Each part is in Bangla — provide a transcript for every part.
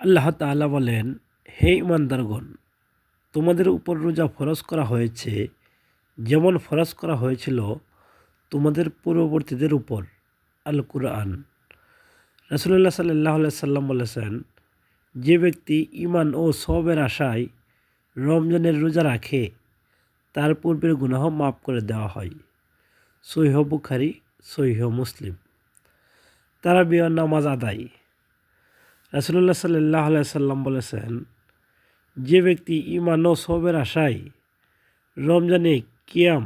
আল্লাহ তাআলা বলেন, হে ঈমানদারগণ, তোমাদের উপর রোজা ফরজ করা হয়েছে যেমন ফরজ করা হয়েছিল তোমাদের পূর্ববর্তীদের উপর। আল কুরআন। রাসূলুল্লাহ সাল্লাল্লাহু আলাইহি সাল্লাম বলেছেন, যে ব্যক্তি ঈমান ও সওয়াবের আশায় রমজানের রোজা রাখে তার পূর্বের গুনাহ মাফ করে দেওয়া হয়। সহিহ বুখারী, সহিহ মুসলিম। তারাবির নামাজ আদায়। রাসূলুল্লাহ সাল্লাল্লাহু আলাইহি সাল্লাম বলেছেন, যে ব্যক্তি ঈমান ও সওয়াবের আশায় রমজানে কিয়াম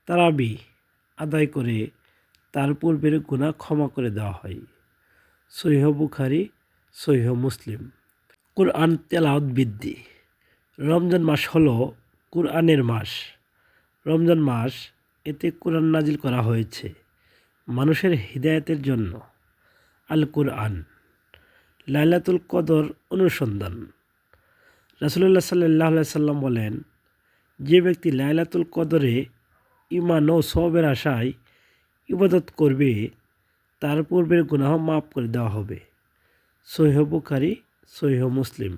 তারাবি আদায় করে তার পূর্বের গুনাহ ক্ষমা করে দেওয়া হয়। সহিহ বুখারী, সহিহ মুসলিম। কুরআন তেলাওয়াত বৃদ্ধি। রমজান মাস হলো কুরআনের মাস। রমজান মাস এতে কুরআন নাজিল করা হয়েছে মানুষের হিদায়াতের জন্য। আল কুরআন। লাইলাতুল কদর অনুসন্ধান। রাসূলুল্লাহ সাল্লাল্লাহু আলাইহি সাল্লাম বলেন, যে ব্যক্তি লাইলাতুল কদরে ঈমান ও সওয়াবের আশায় ইবাদত করবে তার পূর্বের গুনাহ মাফ করে দেওয়া হবে। সহিহ বুখারী, সহিহ মুসলিম।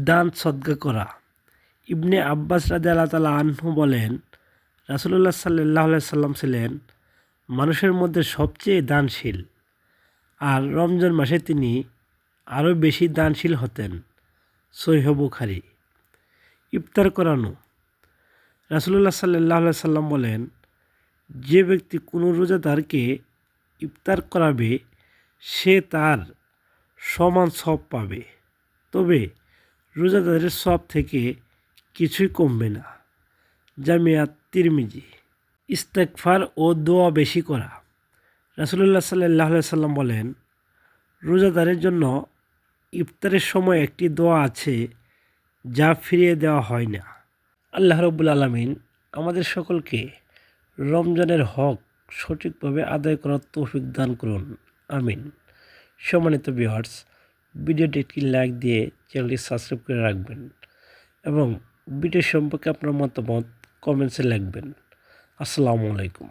দান সদকা করা। ইবনে আব্বাস রাদিয়াল্লাহু তাআলা আনহু বলেন, রাসূলুল্লাহ সাল্লাল্লাহু আলাইহি সাল্লাম ছিলেন মানুষের মধ্যে সবচেয়ে দানশীল, আর রমজান মাসে তিনি আরও বেশি দানশীল হতেন। সহিহ বুখারী। ইফতার করানো। রাসূলুল্লাহ সাল্লাল্লাহু আলাইহি সাল্লাম বলেন, যে ব্যক্তি কোনো রোজাদারকে ইফতার করাবে সে তার সমান সওয়াব পাবে, তবে রোজাদারের সওয়াব থেকে কিছুই কমবে না। জামিয়া তিরমিজি। ইস্তেগফার ও দোয়া বেশি করা। রাসূলুল্লাহ সাল্লাল্লাহু আলাইহি সাল্লাম বলেন, রোজাদারের জন্য ইফতারের সময় একটি দোয়া আছে যা ফিরিয়ে দেওয়া হয় না। আল্লাহ রাব্বুল আলামিন আমাদের সকলকে রমজানের হক সঠিকভাবে আদায় করার তৌফিক দান করুন। আমিন। সম্মানিত ভিউয়ার্স, ভিডিওটি একটি লাইক দিয়ে চ্যানেলটি সাবস্ক্রাইব করে রাখবেন এবং ভিডিও সম্পর্কে আপনার মতামত কমেন্টসে লিখবেন। আসসালামু আলাইকুম।